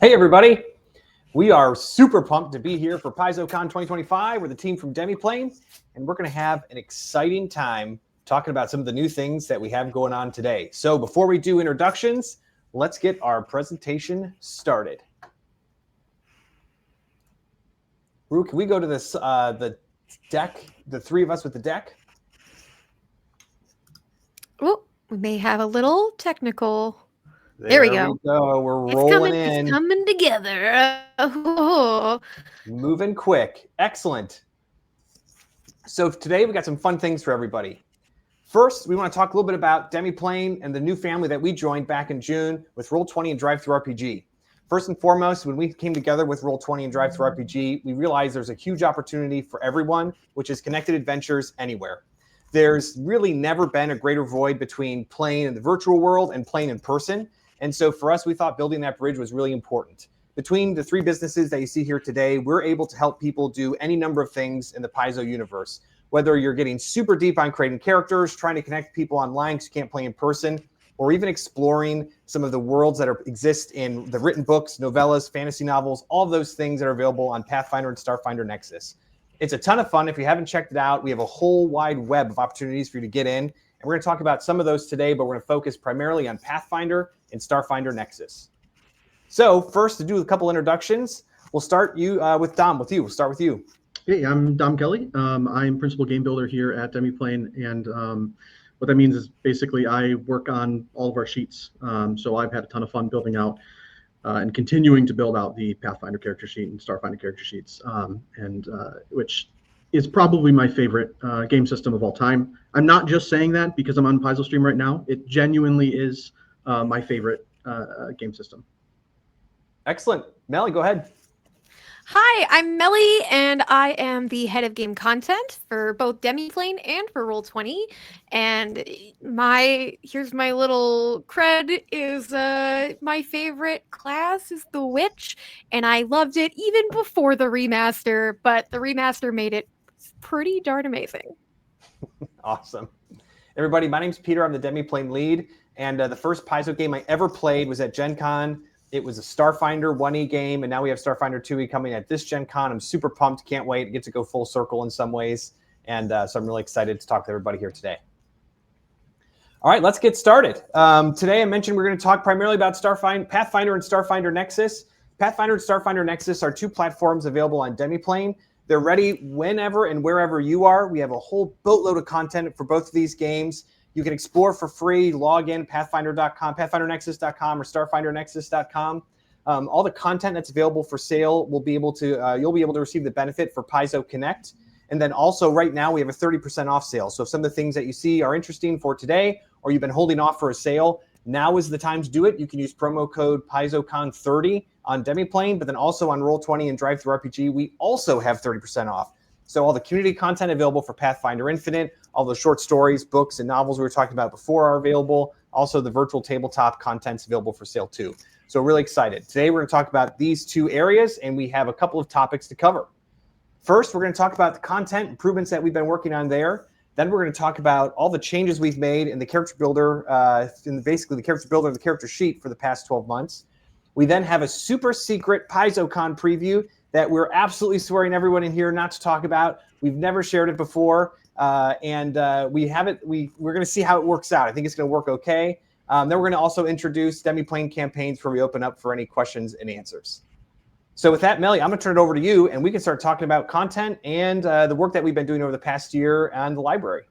Hey, everybody. We are super pumped to be here for PaizoCon 2025. We're the team from Demiplane, and we're going to have an exciting time talking about some of the new things that we have going on today. So before we do introductions, let's get our presentation started. Rue, can we go to this the deck, the three of us with the deck? Oh, we may have a little technical. There we go. We're rolling in. It's coming together. Oh. Moving quick. Excellent. So today we got some fun things for everybody. First, we want to talk a little bit about Demiplane and the new family that we joined back in June with Roll20 and Drive-Thru-RPG. First and foremost, when we came together with Roll20 and Drive-Thru-RPG, we realized there's a huge opportunity for everyone, which is connected adventures anywhere. There's really never been a greater void between playing in the virtual world and playing in person. And so for us, we thought building that bridge was really important. Between the three businesses that you see here today, we're able to help people do any number of things in the Paizo universe. Whether you're getting super deep on creating characters, trying to connect people online because you can't play in person, or even exploring some of the worlds that exist in the written books, novellas, fantasy novels, all of those things that are available on Pathfinder and Starfinder Nexus. It's a ton of fun. If you haven't checked it out, we have a whole wide web of opportunities for you to get in. And we're going to talk about some of those today, but we're going to focus primarily on Pathfinder and Starfinder Nexus. So first, to do a couple introductions, we'll start with Dom. We'll start with you. Hey, I'm Dom Kelly. I'm principal game builder here at Demiplane, and what that means is basically I work on all of our sheets. So I've had a ton of fun building out and continuing to build out the Pathfinder character sheet and Starfinder character sheets, which is probably my favorite game system of all time. I'm not just saying that because I'm on Paizo stream right now. It genuinely is my favorite game system. Excellent. Mellie, go ahead. Hi, I'm Mellie, and I am the head of game content for both Demiplane and for Roll20. And here's my little cred is my favorite class is the Witch, and I loved it even before the remaster, but the remaster made it pretty darn amazing. Awesome. Everybody, my name's Peter. I'm the Demiplane Lead, and the first Paizo game I ever played was at Gen Con. It was a Starfinder 1E game, and now we have Starfinder 2E coming at this Gen Con. I'm super pumped. Can't wait. Get to go full circle in some ways. And so I'm really excited to talk to everybody here today. All right, let's get started. Today I mentioned we're going to talk primarily about Pathfinder and Starfinder Nexus. Pathfinder and Starfinder Nexus are two platforms available on Demiplane. They're ready whenever and wherever you are. We have a whole boatload of content for both of these games. You can explore for free, log in, pathfinder.com, pathfindernexus.com, or starfindernexus.com. All the content that's available for sale will be able to, you'll be able to receive the benefit for Paizo Connect. And then also right now we have a 30% off sale. So if some of the things that you see are interesting for today, or you've been holding off for a sale, now is the time to do it. You can use promo code PaizoCon30 on Demiplane, but then also on Roll20 and Drive-Thru-RPG, we also have 30% off. So all the community content available for Pathfinder Infinite, all the short stories, books, and novels we were talking about before are available. Also, the virtual tabletop content's available for sale too. So really excited. Today, we're going to talk about these two areas, and we have a couple of topics to cover. First, we're going to talk about the content improvements that we've been working on there. Then we're going to talk about all the changes we've made in the character builder, basically the character builder and the character sheet for the past 12 months. We then have a super secret PaizoCon preview that we're absolutely swearing everyone in here not to talk about. We've never shared it before, and we have it. We're going to see how it works out. I think it's going to work okay. Then we're going to also introduce Demiplane campaigns where we open up for any questions and answers. So with that, Mellie, I'm going to turn it over to you, and we can start talking about content and the work that we've been doing over the past year on the library.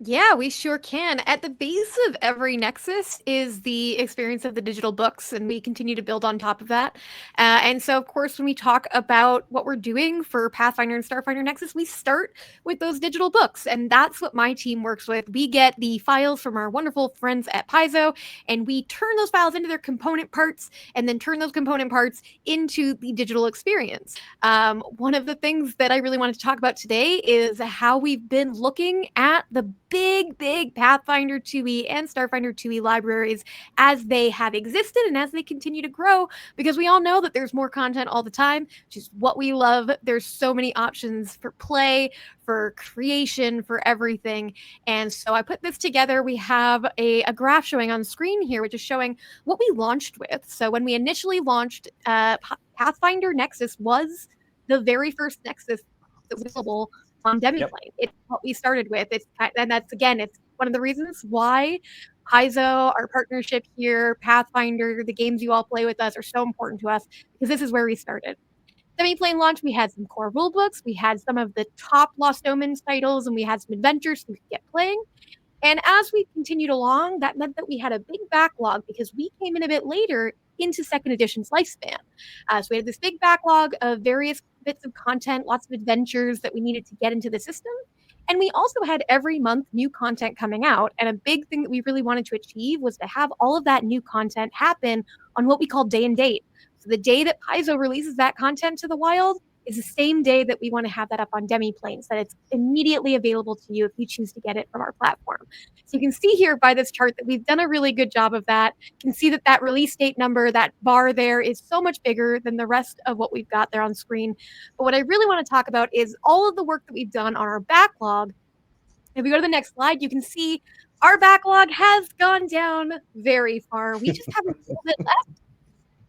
Yeah, we sure can. At the base of every Nexus is the experience of the digital books, and we continue to build on top of that. And so, of course, when we talk about what we're doing for Pathfinder and Starfinder Nexus, we start with those digital books, and that's what my team works with. We get the files from our wonderful friends at Paizo, and we turn those files into their component parts, and then turn those component parts into the digital experience. One of the things that I really wanted to talk about today is how we've been looking at the big Pathfinder 2e and Starfinder 2e libraries as they have existed and as they continue to grow, because we all know that there's more content all the time, which is what we love. There's so many options for play, for creation, for everything. And so I put this together. We have a graph showing on screen here, which is showing what we launched with. So when we initially launched, Pathfinder Nexus was the very first Nexus that was available on Demiplane. Yep. It's what we started with. And that's, again, it's one of the reasons why Paizo, our partnership here, Pathfinder, the games you all play with us are so important to us, because this is where we started. Demiplane launch, we had some core rule books, we had some of the top Lost Omens titles, and we had some adventures we could get playing. And as we continued along, that meant that we had a big backlog because we came in a bit later into second edition's lifespan. So we had this big backlog of various bits of content, lots of adventures that we needed to get into the system. And we also had every month new content coming out. And a big thing that we really wanted to achieve was to have all of that new content happen on what we call day and date. So the day that Paizo releases that content to the wild is the same day that we want to have that up on Demiplane, so that it's immediately available to you if you choose to get it from our platform. So you can see here by this chart that we've done a really good job of that. You can see that that release date number, that bar there, is so much bigger than the rest of what we've got there on screen. But what I really want to talk about is all of the work that we've done on our backlog. If we go to the next slide, you can see our backlog has gone down very far. We just have a little bit left.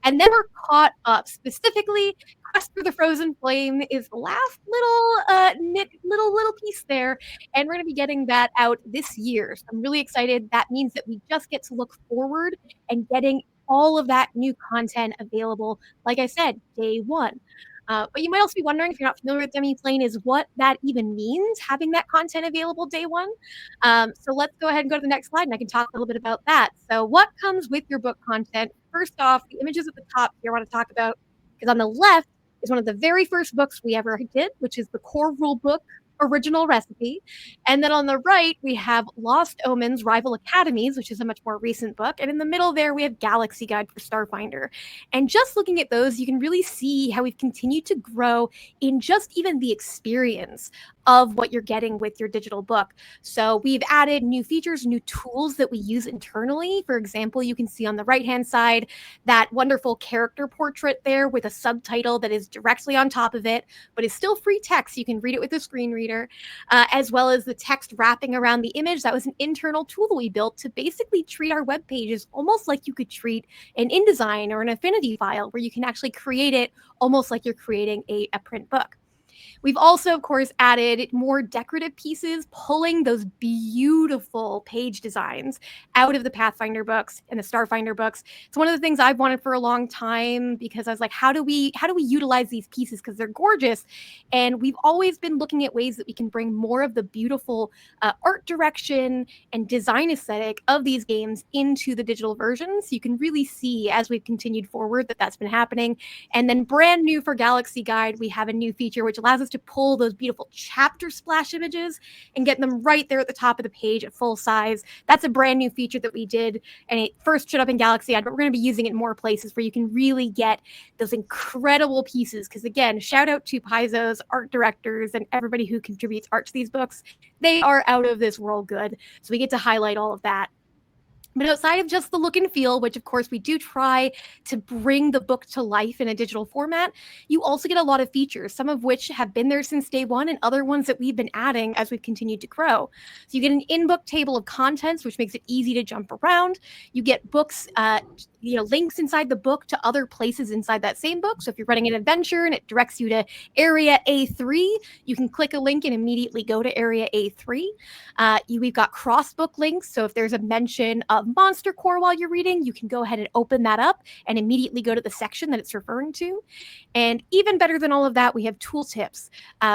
And then we're caught up. Specifically, Quest for the Frozen Flame is the last little piece there, and we're going to be getting that out this year. So I'm really excited. That means that we just get to look forward and getting all of that new content available, like I said, day one. But you might also be wondering, if you're not familiar with Demiplane, is what that even means, having that content available day one. So let's go ahead and go to the next slide, and I can talk a little bit about that. So what comes with your book content? First off, the images at the top here I want to talk about, because on the left is one of the very first books we ever did, which is the core rule book original recipe. And then on the right, we have Lost Omens Rival Academies, which is a much more recent book. And in the middle there, we have Galaxy Guide for Starfinder. And just looking at those, you can really see how we've continued to grow in just even the experience of what you're getting with your digital book. So we've added new features, new tools that we use internally. For example, you can see on the right-hand side that wonderful character portrait there with a subtitle that is directly on top of it, but is still free text. You can read it with a screen reader, as well as the text wrapping around the image. That was an internal tool that we built to basically treat our web pages almost like you could treat an InDesign or an Affinity file, where you can actually create it almost like you're creating a print book. We've also, of course, added more decorative pieces, pulling those beautiful page designs out of the Pathfinder books and the Starfinder books. It's one of the things I've wanted for a long time, because I was like, how do we utilize these pieces, because they're gorgeous. And we've always been looking at ways that we can bring more of the beautiful art direction and design aesthetic of these games into the digital versions. You can really see as we've continued forward that that's been happening. And then brand new for Galaxy Guide, we have a new feature which allows us to pull those beautiful chapter splash images and get them right there at the top of the page at full size. That's a brand new feature that we did, and it first showed up in Galaxy Guide, but we're going to be using it in more places where you can really get those incredible pieces. Because again, shout out to Paizo's art directors and everybody who contributes art to these books. They are out of this world good. So we get to highlight all of that. But outside of just the look and feel, which of course we do try to bring the book to life in a digital format, you also get a lot of features, some of which have been there since day one and other ones that we've been adding as we've continued to grow. So you get an in-book table of contents, which makes it easy to jump around. You get books, links inside the book to other places inside that same book. So if you're running an adventure and it directs you to area A3, you can click a link and immediately go to area A3. We've got cross-book links. So if there's a mention of Monster Core while you're reading, you can go ahead and open that up and immediately go to the section that it's referring to. And even better than all of that, we have tooltips,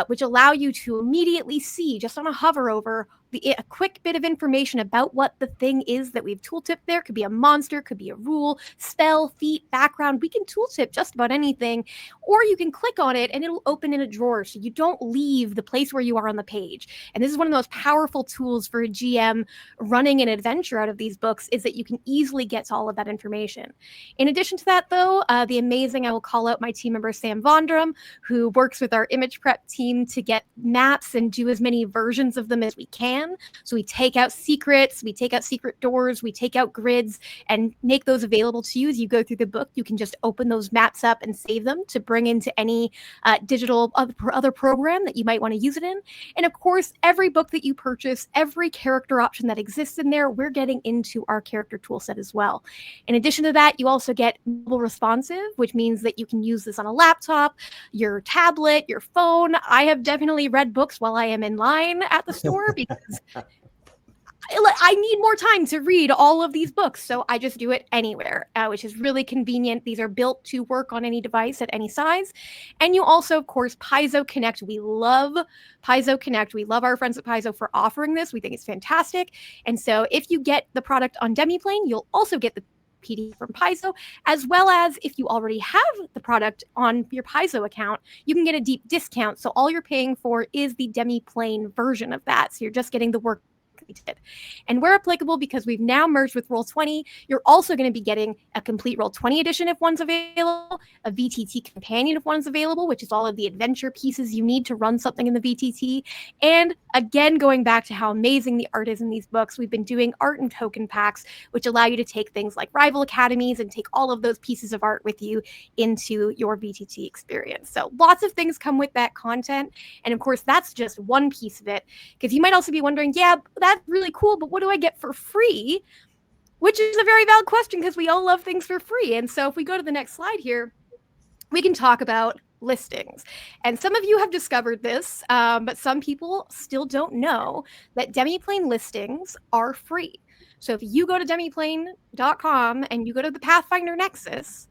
which allow you to immediately see, just on a hover over, a quick bit of information about what the thing is that we've tooltipped there. Could be a monster, could be a rule, spell, feat, background. We can tooltip just about anything, or you can click on it and it'll open in a drawer so you don't leave the place where you are on the page. And this is one of the most powerful tools for a GM running an adventure out of these books, is that you can easily get to all of that information. In addition to that, though, I will call out my team member Sam Vondrum, who works with our image prep team to get maps and do as many versions of them as we can. can. So we take out secrets, we take out secret doors, we take out grids, and make those available to you as you go through the book. You can just open those maps up and save them to bring into any digital other program that you might want to use it in. And of course, every book that you purchase, every character option that exists in there, we're getting into our character toolset as well. In addition to that, you also get mobile responsive, which means that you can use this on a laptop, your tablet, your phone. I have definitely read books while I am in line at the store because I need more time to read all of these books. So I just do it anywhere, which is really convenient. These are built to work on any device at any size. And you also, of course, Paizo Connect. We love Paizo Connect. We love our friends at Paizo for offering this. We think it's fantastic. And so if you get the product on Demiplane, you'll also get the PDF from Paizo, as well as if you already have the product on your Paizo account, you can get a deep discount. So all you're paying for is the Demiplane version of that. So you're just getting the work we did. And where applicable, because we've now merged with Roll20, you're also going to be getting a complete Roll20 edition if one's available, a VTT companion if one's available, which is all of the adventure pieces you need to run something in the VTT. And again, going back to how amazing the art is in these books, we've been doing art and token packs, which allow you to take things like rival academies and take all of those pieces of art with you into your VTT experience. So lots of things come with that content. And of course, that's just one piece of it, because you might also be wondering, yeah, that's really cool, but what do I get for free? Which is a very valid question, because we all love things for free. And so if we go to the next slide here, we can talk about listings. And some of you have discovered this, but some people still don't know that Demiplane listings are free. So if you go to demiplane.com and you go to the Pathfinder Nexus,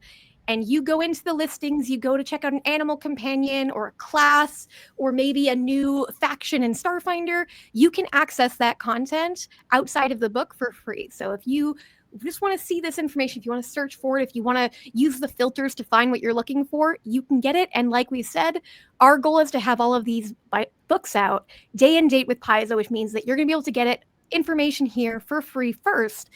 and you go into the listings, you go to check out an animal companion or a class, or maybe a new faction in Starfinder, you can access that content outside of the book for free. So if you just want to see this information, if you want to search for it, if you want to use the filters to find what you're looking for, you can get it. And like we said, our goal is to have all of these books out day and date with Paizo, which means that you're going to be able to get it information here for free first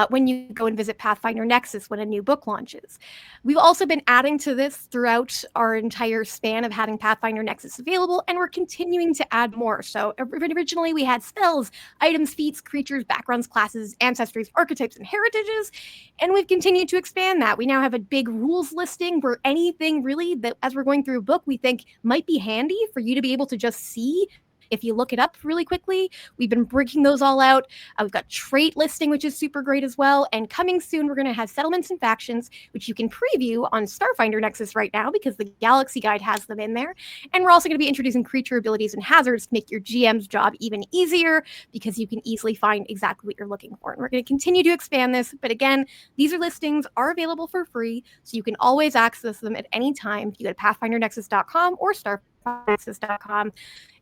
when you go and visit Pathfinder Nexus when a new book launches. We've also been adding to this throughout our entire span of having Pathfinder Nexus available, and we're continuing to add more. So originally we had spells, items, feats, creatures, backgrounds, classes, ancestries, archetypes, and heritages, and we've continued to expand that. We now have a big rules listing where anything really that as we're going through a book we think might be handy for you to be able to just see if you look it up really quickly. We've been breaking those all out. We've got trait listing, which is super great as well. And coming soon, we're going to have settlements and factions, which you can preview on Starfinder Nexus right now because the Galaxy Guide has them in there. And we're also going to be introducing creature abilities and hazards to make your GM's job even easier because you can easily find exactly what you're looking for. And we're going to continue to expand this. But again, these listings are available for free, so you can always access them at any time. You go to PathfinderNexus.com or StarfinderNexus.com.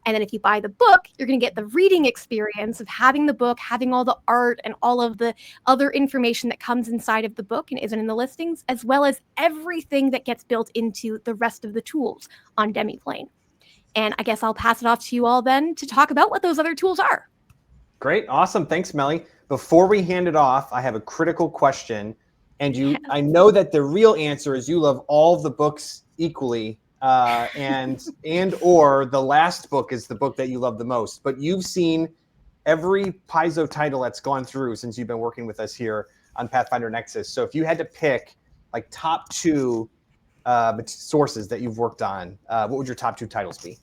And then if you buy the book, you're going to get the reading experience of having the book, having all the art and all of the other information that comes inside of the book and isn't in the listings, as well as everything that gets built into the rest of the tools on Demiplane. And I guess I'll pass it off to you all then to talk about what those other tools are. Great. Awesome. Thanks, Mellie. Before we hand it off, I have a critical question. And I know that the real answer is you love all of the books equally. And or the last book is the book that you love the most, but you've seen every Paizo title that's gone through since you've been working with us here on Pathfinder Nexus. So if you had to pick like top two sources that you've worked on, what would your top two titles be?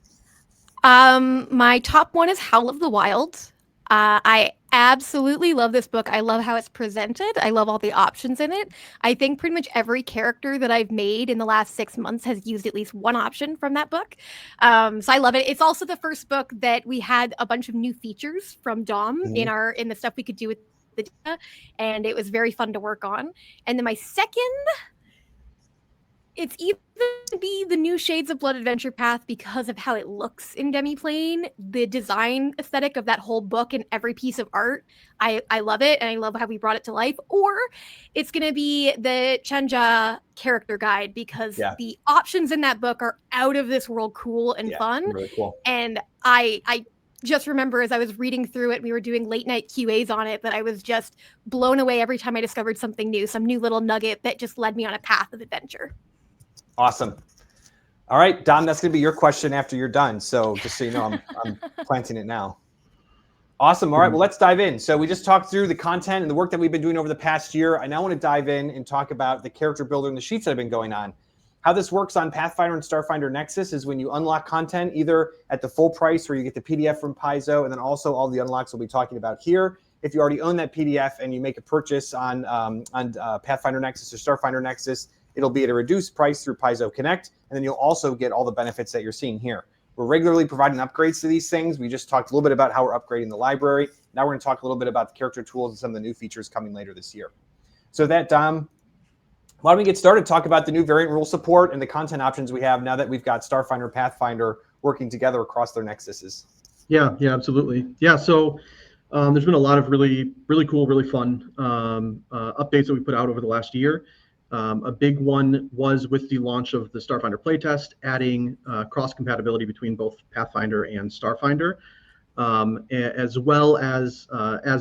My top one is Howl of the Wild. I absolutely love this book. I love how it's presented. I love all the options in it. I think pretty much every character that I've made in the last 6 months has used at least one option from that book. So I love it. It's also the first book that we had a bunch of new features from Dom in the stuff we could do with the data, and it was very fun to work on. And then my second, it's either to be the new Shades of Blood Adventure Path because of how it looks in Demiplane, the design aesthetic of that whole book and every piece of art. I love it, and I love how we brought it to life. Or it's going to be the Chanja character guide because the options in that book are out of this world cool and fun. Really cool. And I just remember as I was reading through it, we were doing late night QAs on it, that I was just blown away every time I discovered something new, some new little nugget that just led me on a path of adventure. Awesome. All right, Dom, that's going to be your question after you're done. So just so you know, I'm planting it now. Awesome. All right, well, let's dive in. So we just talked through the content and the work that we've been doing over the past year. I now want to dive in and talk about the character builder and the sheets that have been going on. How this works on Pathfinder and Starfinder Nexus is when you unlock content, either at the full price where you get the PDF from Paizo, and then also all the unlocks we'll be talking about here. If you already own that PDF and you make a purchase on Pathfinder Nexus or Starfinder Nexus, it'll be at a reduced price through Paizo Connect, and then you'll also get all the benefits that you're seeing here. We're regularly providing upgrades to these things. We just talked a little bit about how we're upgrading the library. Now we're going to talk a little bit about the character tools and some of the new features coming later this year. So that, Dom, why don't we get started, talk about the new variant rule support and the content options we have now that we've got Starfinder and Pathfinder working together across their nexuses. Yeah, absolutely. Yeah, so there's been a lot of really cool, really fun updates that we put out over the last year. A big one was with the launch of the Starfinder playtest, adding cross-compatibility between both Pathfinder and Starfinder, as well as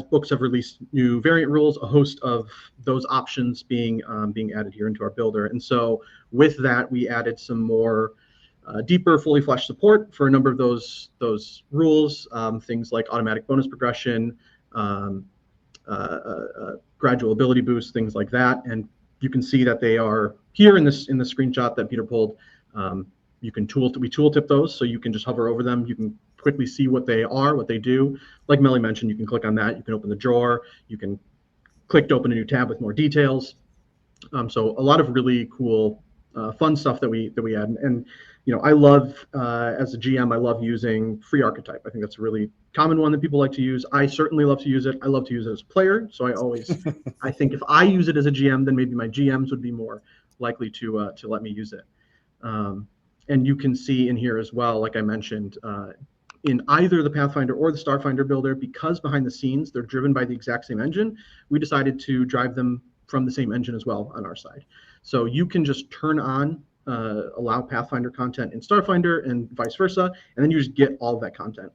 books have released new variant rules, a host of those options being added here into our builder. And so with that, we added some more deeper, fully fleshed support for a number of those rules, things like automatic bonus progression, gradual ability boost, things like that. And you can see that they are here in the screenshot that Peter pulled. You can we tooltip those, so you can just hover over them. You can quickly see what they are, what they do. Like Mellie mentioned, you can click on that. You can open the drawer. You can click to open a new tab with more details. So a lot of really cool, fun stuff that we add. And you know, I love as a GM, I love using free archetype. I think that's a really common one that people like to use. I certainly love to use it. I love to use it as a player. So I think if I use it as a GM, then maybe my GMs would be more likely to let me use it. And you can see in here as well, like I mentioned, in either the Pathfinder or the Starfinder builder, because behind the scenes they're driven by the exact same engine, we decided to drive them from the same engine as well on our side. So you can just turn on allow Pathfinder content in Starfinder and vice versa, and then you just get all of that content.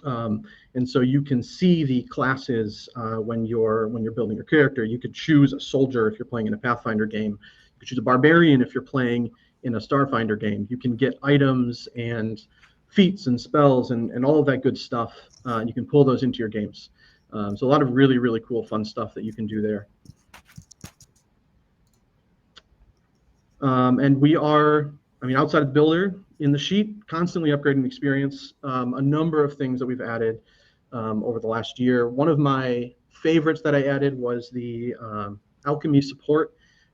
And so you can see the classes when you're building your character. You could choose a soldier if you're playing in a Pathfinder game. You could choose a barbarian if you're playing in a Starfinder game. You can get items and feats and spells and all of that good stuff. You can pull those into your games. So a lot of really cool, fun stuff that you can do there. And we are, outside of the builder, in the sheet, constantly upgrading the experience. A number of things that we've added over the last year. One of my favorites that I added was the alchemy support.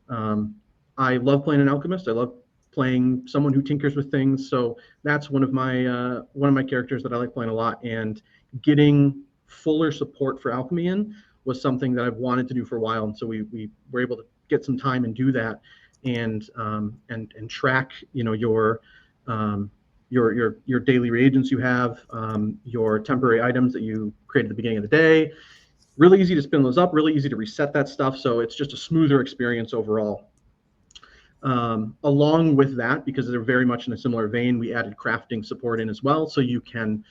I love playing an alchemist. I love playing someone who tinkers with things. So that's one of my characters that I like playing a lot. And getting fuller support for alchemy in was something that I've wanted to do for a while. And so we were able to get some time and do that. And track, your daily reagents you have, your temporary items that you create at the beginning of the day. Really easy to spin those up, really easy to reset that stuff. So it's just a smoother experience overall. Along with that, because they're very much in a similar vein, we added crafting support in as well. So you can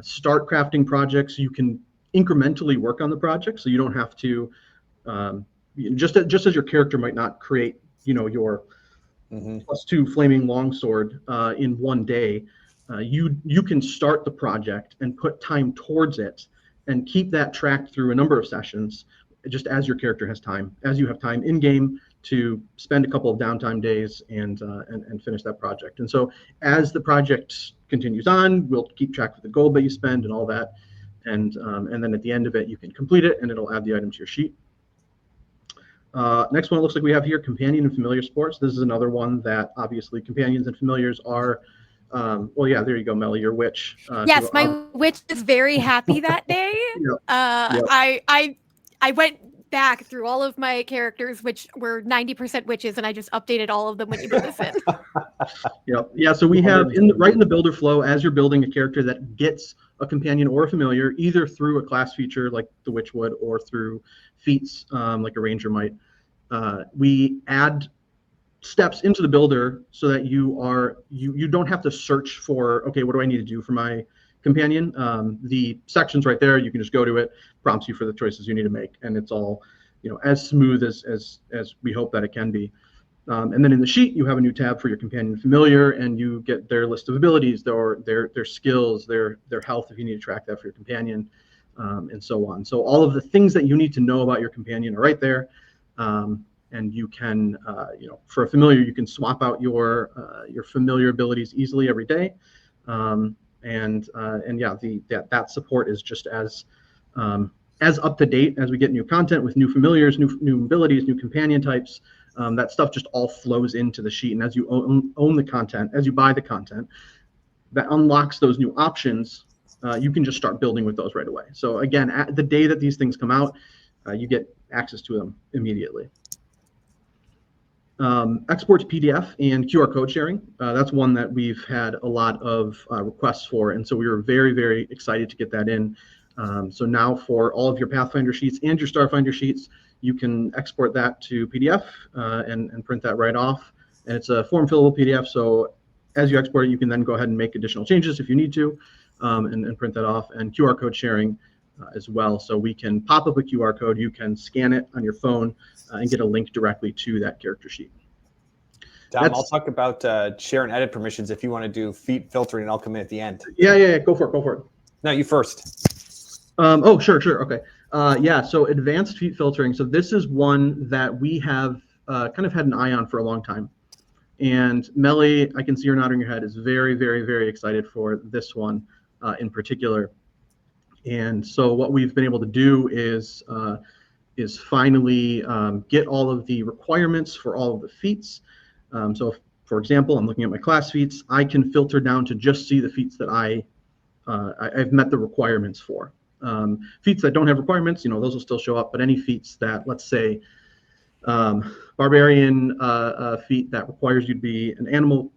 start crafting projects. You can incrementally work on the project. So you don't have to, just as your character might not create your +2 flaming longsword in one day, you can start the project and put time towards it and keep that tracked through a number of sessions, just as your character has time, as you have time in game to spend a couple of downtime days and finish that project. And so as the project continues on, we'll keep track of the gold that you spend and all that, and then at the end of it you can complete it and it'll add the item to your sheet. Next one, it looks like we have here companion and familiar sports. This is another one that obviously companions and familiars are, well, yeah, there you go, Mellie, your witch. Yes, my witch is very happy that day. Yep. I went back through all of my characters, which were 90% witches, and I just updated all of them when you put this in. Yep. Yeah, so we have right in the builder flow, as you're building a character that gets a companion or a familiar, either through a class feature like the witch would or through feats like a ranger might, we add steps into the builder so that you don't have to search for, okay, what do I need to do for my companion? The section's right there. You can just go to it, prompts you for the choices you need to make, and it's all as smooth as we hope that it can be. And then in the sheet, you have a new tab for your companion familiar, and you get their list of abilities, their skills, their health if you need to track that for your companion. and so on. So all of the things that you need to know about your companion are right there. And you can, for a familiar, you can swap out your familiar abilities easily every day. That support is just as up to date as we get new content with new familiars, new abilities, new companion types. That stuff just all flows into the sheet, and as you own the content, as you buy the content, that unlocks those new options. You can just start building with those right away. So again, at the day that these things come out, you get access to them immediately. Export to PDF and QR code sharing. That's one that we've had a lot of requests for, and so we were very, very excited to get that in. So now for all of your Pathfinder sheets and your Starfinder sheets, you can export that to PDF and print that right off. And it's a form fillable PDF, so as you export it, you can then go ahead and make additional changes if you need to, and print that off. And QR code sharing as well. So we can pop up a QR code, you can scan it on your phone and get a link directly to that character sheet. Dom, I'll talk about share and edit permissions if you want to do feat filtering, and I'll come in at the end. Yeah, go for it. No, you first. Oh, sure, okay. So advanced feat filtering. So this is one that we have kind of had an eye on for a long time. And Mellie, I can see her nodding her head, is very, very, very excited for this one in particular. And so what we've been able to do is finally get all of the requirements for all of the feats. So if, for example, I'm looking at my class feats, I can filter down to just see the feats that I've met the requirements for. Feats that don't have requirements, those will still show up, but any feats that, let's say, barbarian feat that requires you to be an animal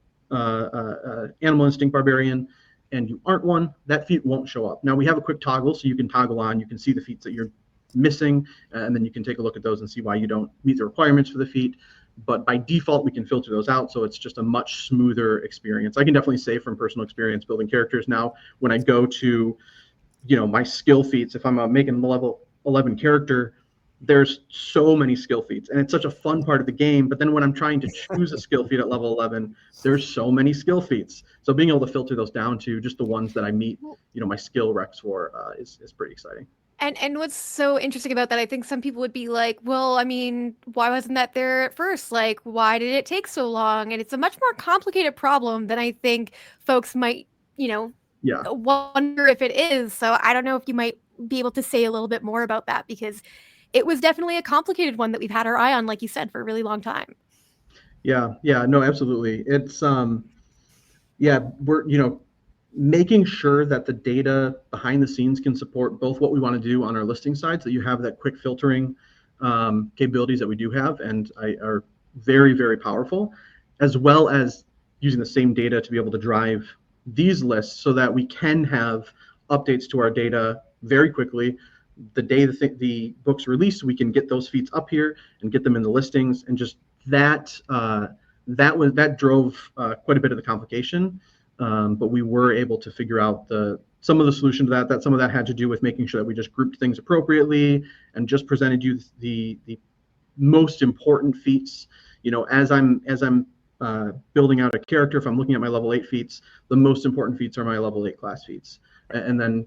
instinct barbarian, and you aren't one, that feat won't show up. Now we have a quick toggle, so you can toggle on, you can see the feats that you're missing, and then you can take a look at those and see why you don't meet the requirements for the feat. But by default, we can filter those out, so it's just a much smoother experience. I can definitely say from personal experience building characters now, when I go to, my skill feats, if I'm making a level 11 character, there's so many skill feats, and it's such a fun part of the game. But then when I'm trying to choose a skill feat at level 11, there's so many skill feats. So being able to filter those down to just the ones that I meet, my skill recs for is pretty exciting. And what's so interesting about that, I think some people would be like, well, I mean, why wasn't that there at first? Like, why did it take so long? And it's a much more complicated problem than I think folks might, wonder if it is. So I don't know if you might be able to say a little bit more about that, because it was definitely a complicated one that we've had our eye on, like you said, for a really long time. Yeah, no, absolutely. It's, we're, making sure that the data behind the scenes can support both what we want to do on our listing side, so you have that quick filtering capabilities that we do have and are very, very powerful, as well as using the same data to be able to drive these lists so that we can have updates to our data very quickly. The day the book's released, we can get those feats up here and get them in the listings, and just that drove quite a bit of the complication. But we were able to figure out some of the solution to that some of that had to do with making sure that we just grouped things appropriately and just presented you the most important feats. As I'm building out a character, if I'm looking at my level 8 feats, the most important feats are my level 8 class feats. And then,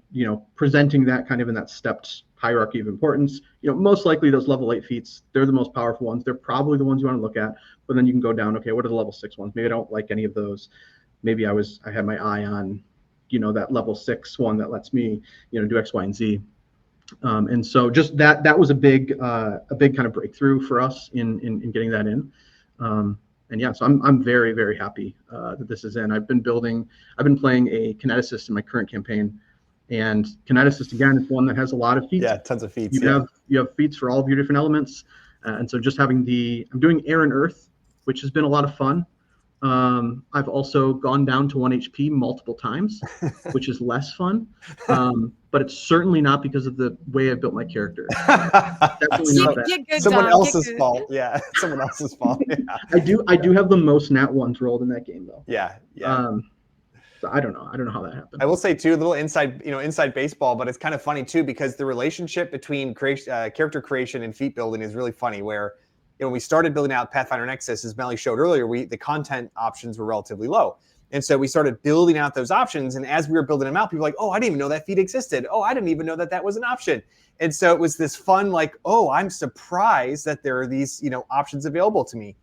presenting that kind of in that stepped hierarchy of importance. Most likely those level 8 feats, they're the most powerful ones. They're probably the ones you want to look at, but then you can go down, okay, what are the level 6 ones? Maybe I don't like any of those. Maybe I had my eye on, that level 6 one that lets me, do X, Y, and Z. And so just that was a big kind of breakthrough for us in getting that in. So I'm very, very happy that this is in. I've been playing a kineticist in my current campaign, and kineticist again is one that has a lot of feats. Yeah, tons of feats. You have feats for all of your different elements, and so just having I'm doing air and earth, which has been a lot of fun. I've also gone down to 1 HP multiple times, which is less fun. But it's certainly not because of the way I built my character. Definitely not that. Someone else's fault. Yeah, someone else's fault. Yeah. I do have the most nat ones rolled in that game, though. Yeah. So I don't know how that happened. I will say too, a little inside baseball, but it's kind of funny too, because the relationship between character creation and feat building is really funny. Where when we started building out Pathfinder Nexus, as Mellie showed earlier, the content options were relatively low. And so we started building out those options. And as we were building them out, people were like, oh, I didn't even know that feat existed. Oh, I didn't even know that that was an option. And so it was this fun, like, oh, I'm surprised that there are these, options available to me.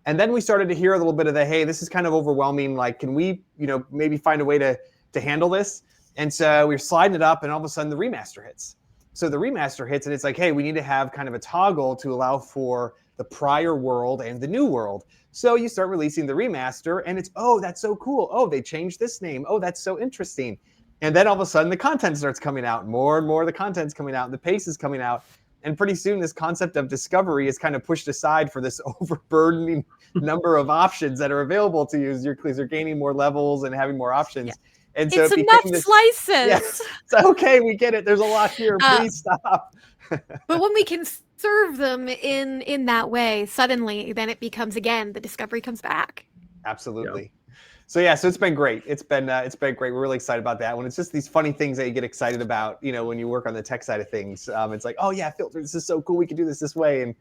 And then we started to hear a little bit of the, hey, this is kind of overwhelming. Like, can we, maybe find a way to handle this? And so we were sliding it up, and all of a sudden the remaster hits. So the remaster hits, and it's like, hey, we need to have kind of a toggle to allow for the prior world and the new world. So you start releasing the remaster, and it's, oh, that's so cool. Oh, they changed this name. Oh, that's so interesting. And then all of a sudden the content starts coming out. More and more of the content's coming out, and the pace is coming out. And pretty soon this concept of discovery is kind of pushed aside for this overburdening number of options that are available to you as you're gaining more levels and having more options. Yeah. And so it's enough slices. Yes. So, okay, we get it. There's a lot here. Please stop. But when we can serve them in that way, suddenly then it becomes, again, the discovery comes back. Absolutely. Yeah. So it's been great. It's been great. We're really excited about that one. It's just these funny things that you get excited about, when you work on the tech side of things. It's like, oh yeah, filter. This is so cool. We can do this way. And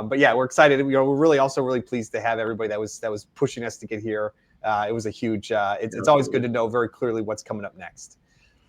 but yeah, we're excited. We're really pleased to have everybody that was pushing us to get here. It was a huge. It's always good to know very clearly what's coming up next.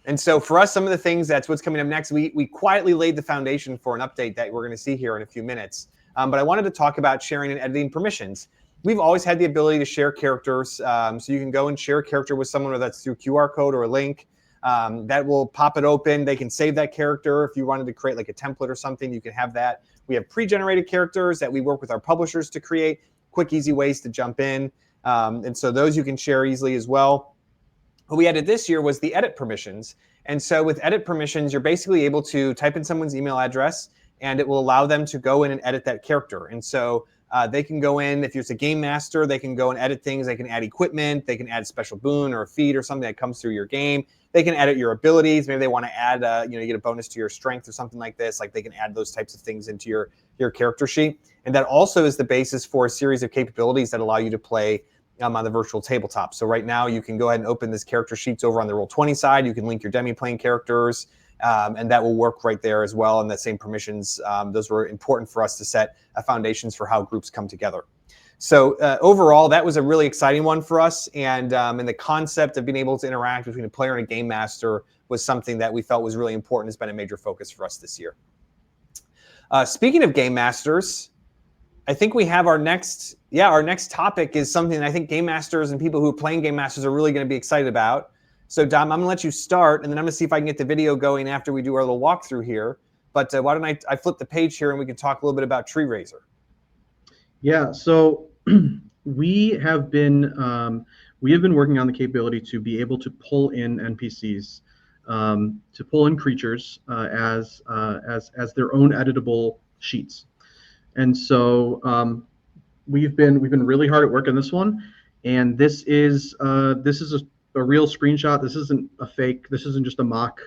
And so for us, some of the things that's what's coming up next. We quietly laid the foundation for an update that we're going to see here in a few minutes. But I wanted to talk about sharing and editing permissions. We've always had the ability to share characters. So you can go and share a character with someone, whether that's through QR code or a link. That will pop it open. They can save that character. If you wanted to create like a template or something, you can have that. We have pre-generated characters that we work with our publishers to create. Quick, easy ways to jump in. And so those you can share easily as well. What we added this year was the edit permissions. And so with edit permissions, you're basically able to type in someone's email address, and it will allow them to go in and edit that character. And so they can go in, if it's a game master, they can go and edit things. They can add equipment. They can add special boon or a feat or something that comes through your game. They can edit your abilities. Maybe they want to add, you get a bonus to your strength or something like this. Like they can add those types of things into your character sheet. And that also is the basis for a series of capabilities that allow you to play on the virtual tabletop. So right now you can go ahead and open this character sheets over on the Roll20 side. You can link your Demiplane characters. And that will work right there as well. And that same permissions, those were important for us to set foundations for how groups come together. So overall, that was a really exciting one for us. And the concept of being able to interact between a player and a game master was something that we felt was really important. It's been a major focus for us this year. Speaking of game masters, I think we have our next topic is something that I think game masters and people who are playing game masters are really going to be excited about. So Dom, I'm gonna let you start, and then I'm gonna see if I can get the video going after we do our little walkthrough here. But why don't I flip the page here and we can talk a little bit about Tree Raiser. Yeah, so we have been working on the capability to be able to pull in NPCs, to pull in creatures as their own editable sheets. And so we've been really hard at work on this one, and this is a real screenshot. This isn't a fake. This isn't just a mock.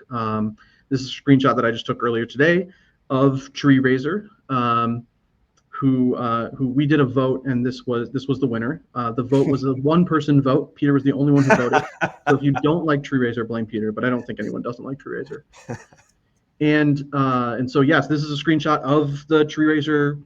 This is a screenshot that I just took earlier today of Tree Raiser, who we did a vote, and this was the winner. The vote was a one-person vote. Peter was the only one who voted. So if you don't like Tree Raiser, blame Peter. But I don't think anyone doesn't like Tree Raiser. And so yes, this is a screenshot of the Tree Raiser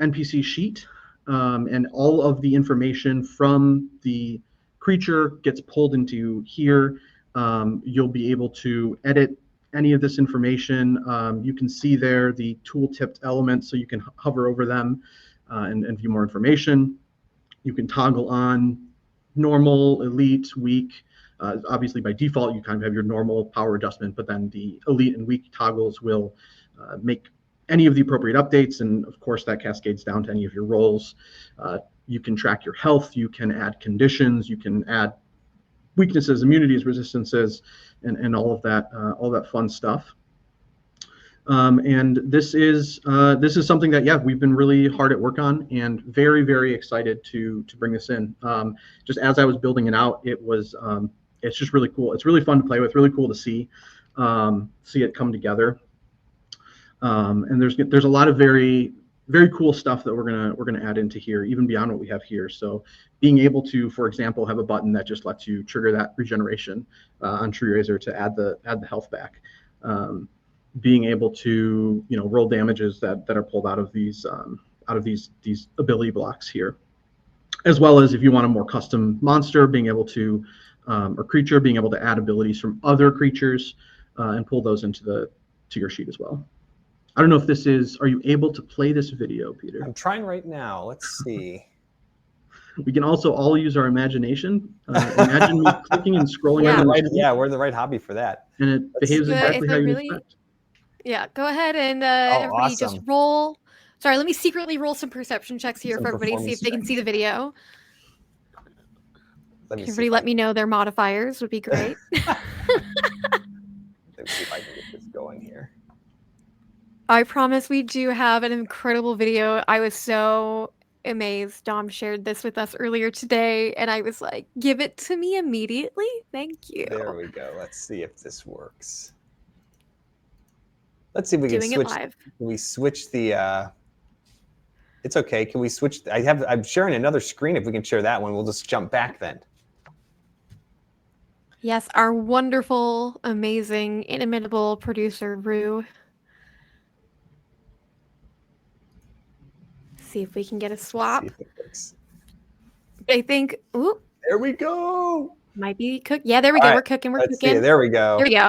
NPC sheet, and all of the information from the creature gets pulled into here. You'll be able to edit any of this information. You can see there the tool-tipped elements, so you can hover over them and view more information. You can toggle on normal, elite, weak. Obviously, by default, you kind of have your normal power adjustment, but then the elite and weak toggles will make any of the appropriate updates, and of course, that cascades down to any of your rolls. You can track your health, you can add conditions, you can add weaknesses, immunities, resistances, and all of that fun stuff. And this is something that we've been really hard at work on, and very, very excited to bring this in. Just as I was building it out, it's just really cool. It's really fun to play with, really cool to see it come together. And there's a lot of very, very cool stuff that we're gonna add into here, even beyond what we have here. So being able to, for example, have a button that just lets you trigger that regeneration on Tree Raiser to add the health back. Being able to roll damages that are pulled out of these ability blocks here. as well as if you want a more custom monster, being able to, or creature, being able to add abilities from other creatures and pull those into your sheet as well. I don't know if this is, are you able to play this video, Peter? I'm trying right now. Let's see. We can also all use our imagination. Imagine me clicking and scrolling around. We're the right hobby for that. And it behaves exactly how you expect. Yeah, go ahead and everybody awesome. just roll. Sorry, let me secretly roll some perception checks here for everybody, see if they can see the video. Everybody let me know their modifiers would be great. Let me see if I can get this going here. I promise we do have an incredible video. I was so amazed. Dom shared this with us earlier today, and I was like, give it to me immediately. Thank you. There we go. Let's see if this works. Let's see if we can switch. Can we switch the... It's okay. Can we switch? I'm sharing another screen. If we can share that one, we'll just jump back then. Yes, our wonderful, amazing, inimitable producer, Rue. See if we can get a swap. See if it works. I think. Ooh. There we go. Might be cook. Yeah, there we go. We're cooking. We're cooking. There we go. There we go.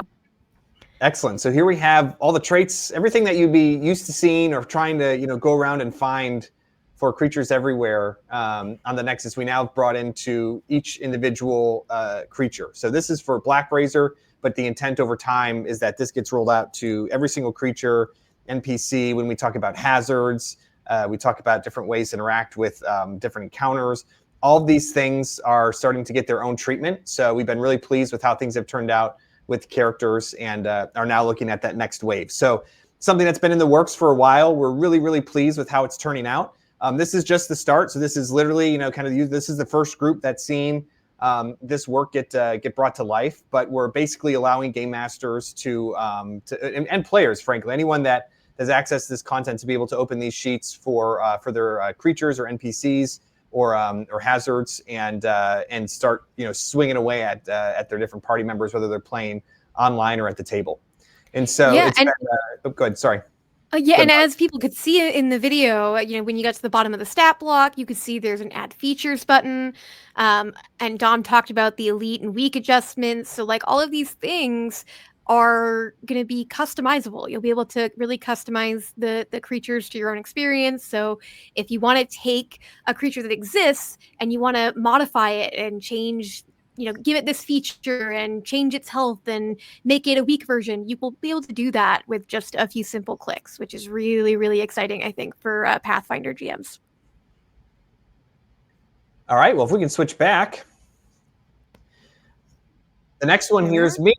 Excellent. So here we have all the traits, everything that you'd be used to seeing or trying to, go around and find for creatures everywhere on the Nexus. We now brought into each individual creature. So this is for Black Razor, but the intent over time is that this gets rolled out to every single creature, NPC. When we talk about hazards, we talk about different ways to interact with different encounters. All of these things are starting to get their own treatment. So we've been really pleased with how things have turned out with characters and are now looking at that next wave. So something that's been in the works for a while. We're really, really pleased with how it's turning out. This is just the start. So this is literally, this is the first group that's seen this work get brought to life. But we're basically allowing game masters and players, frankly, anyone that has access to this content to be able to open these sheets for their creatures or NPCs or hazards and start swinging away at their different party members, whether they're playing online or at the table. And so go ahead, sorry. And as people could see in the video, when you got to the bottom of the stat block, you could see there's an add features button. And Dom talked about the elite and weak adjustments. So like all of these things are going to be customizable. You'll be able to really customize the creatures to your own experience. So if you want to take a creature that exists and you want to modify it and change, give it this feature and change its health and make it a weak version, you will be able to do that with just a few simple clicks, which is really, really exciting, I think, for Pathfinder GMs. All right, well, if we can switch back. The next one here is me.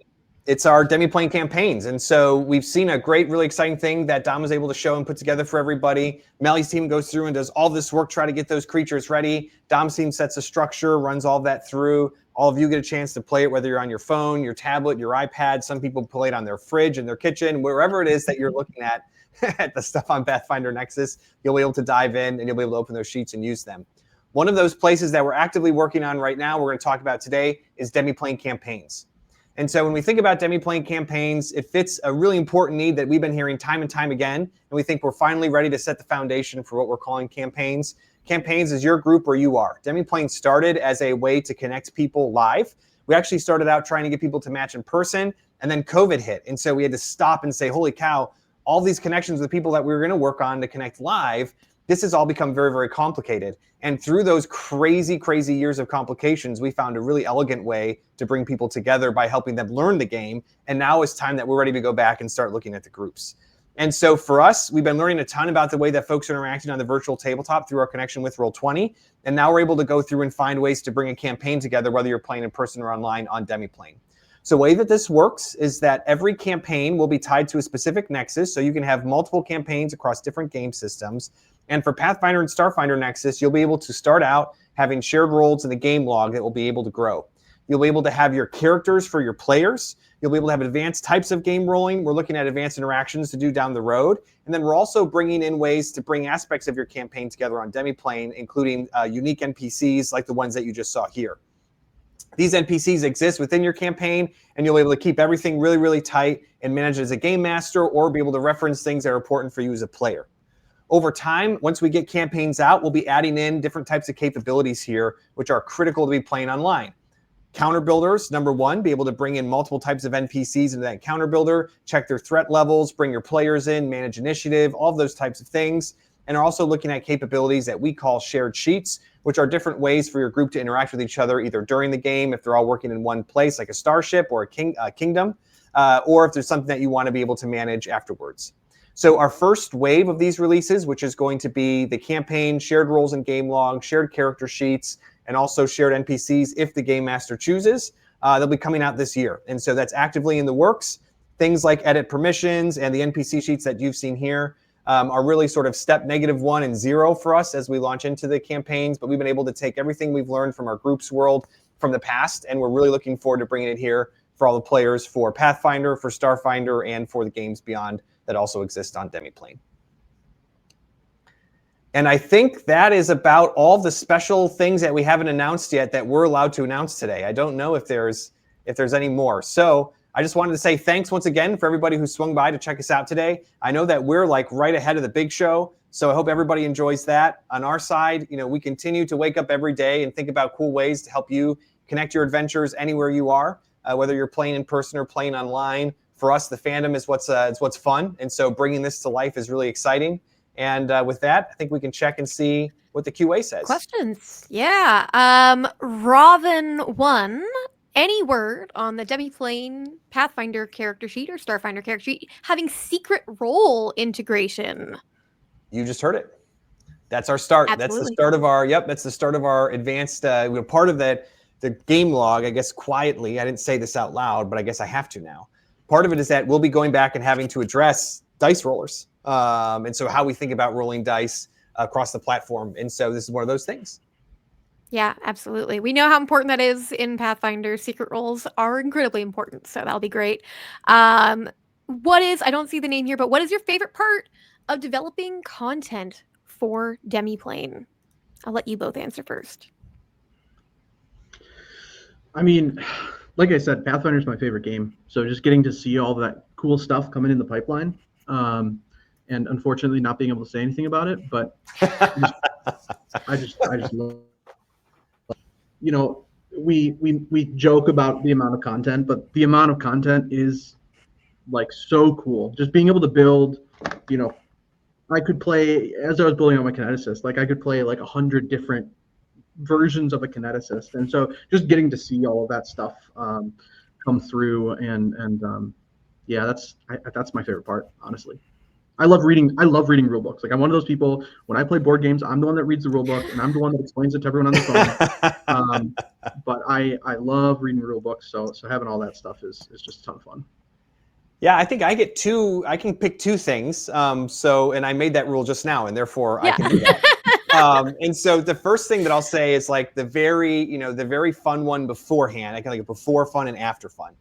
It's our Demiplane campaigns. And so we've seen a great, really exciting thing that Dom was able to show and put together for everybody. Mellie's team goes through and does all this work, try to get those creatures ready. Dom's team sets a structure, runs all that through. All of you get a chance to play it, whether you're on your phone, your tablet, your iPad. Some people play it on their fridge, in their kitchen, wherever it is that you're looking at the stuff on Pathfinder Nexus. You'll be able to dive in and you'll be able to open those sheets and use them. One of those places that we're actively working on right now, we're going to talk about today, is Demiplane campaigns. And so when we think about Demiplane campaigns, it fits a really important need that we've been hearing time and time again. And we think we're finally ready to set the foundation for what we're calling campaigns. Campaigns is your group where you are. Demiplane started as a way to connect people live. We actually started out trying to get people to match in person, and then COVID hit. And so we had to stop and say, holy cow, all these connections with people that we were going to work on to connect live, this has all become very, very complicated. And through those crazy, crazy years of complications, we found a really elegant way to bring people together by helping them learn the game. And now it's time that we're ready to go back and start looking at the groups. And so for us, we've been learning a ton about the way that folks are interacting on the virtual tabletop through our connection with Roll20. And now we're able to go through and find ways to bring a campaign together, whether you're playing in person or online on Demiplane. So the way that this works is that every campaign will be tied to a specific Nexus. So you can have multiple campaigns across different game systems. And for Pathfinder and Starfinder Nexus, you'll be able to start out having shared roles in the game log that will be able to grow. You'll be able to have your characters for your players. You'll be able to have advanced types of game rolling. We're looking at advanced interactions to do down the road. And then we're also bringing in ways to bring aspects of your campaign together on Demiplane, including unique NPCs like the ones that you just saw here. These NPCs exist within your campaign, and you'll be able to keep everything really, really tight and manage it as a game master or be able to reference things that are important for you as a player. over time, once we get campaigns out, we'll be adding in different types of capabilities here, which are critical to be playing online. Counter builders, number one, be able to bring in multiple types of NPCs into that counter builder, check their threat levels, bring your players in, manage initiative, all of those types of things. And are also looking at capabilities that we call shared sheets, which are different ways for your group to interact with each other, either during the game, if they're all working in one place, like a starship or a kingdom, or if there's something that you want to be able to manage afterwards. So our first wave of these releases, which is going to be the campaign, shared roles and game log, shared character sheets, and also shared NPCs if the game master chooses, they'll be coming out this year. And so that's actively in the works. Things like edit permissions and the NPC sheets that you've seen here are really sort of step -1 and 0 for us as we launch into the campaigns. But we've been able to take everything we've learned from our group's world from the past, and we're really looking forward to bringing it here for all the players for Pathfinder, for Starfinder, and for the games beyond that also exist on Demiplane. And I think that is about all the special things that we haven't announced yet that we're allowed to announce today. I don't know if there's any more. So I just wanted to say thanks once again for everybody who swung by to check us out today. I know that we're like right ahead of the big show, so I hope everybody enjoys that. On our side, we continue to wake up every day and think about cool ways to help you connect your adventures anywhere you are, whether you're playing in person or playing online. For us, the fandom is what's fun, and so bringing this to life is really exciting. And with that, I think we can check and see what the QA says. Questions. Yeah. Robin1, any word on the Demiplane Pathfinder character sheet or Starfinder character sheet having secret role integration? You just heard it. That's our start. Absolutely. That's the start of our, that's the start of our advanced, part of that, the game log, I guess quietly, I didn't say this out loud, but I guess I have to now. Part of it is that we'll be going back and having to address dice rollers. And so how we think about rolling dice across the platform. And so this is one of those things. Yeah, absolutely. We know how important that is in Pathfinder. Secret roles are incredibly important, so that'll be great. I don't see the name here, but what is your favorite part of developing content for Demiplane? I'll let you both answer first. I mean, like I said, Pathfinder is my favorite game. So just getting to see all that cool stuff coming in the pipeline. And unfortunately not being able to say anything about it, but I just love, we joke about the amount of content, but the amount of content is like so cool. Just being able to build, I could play, as I was building out my kineticist, like I could play like 100 different versions of a kineticist. And so just getting to see all of that stuff come through and yeah, that's my favorite part, honestly. I love reading rule books. Like I'm one of those people, when I play board games, I'm the one that reads the rule book and I'm the one that explains it to everyone on the phone. But I love reading rule books. So having all that stuff is just a ton of fun. Yeah, I think I can pick two things. And I made that rule just now, and therefore I can do that. And so the first thing that I'll say is like the very fun one beforehand. I can like a before fun and after fun.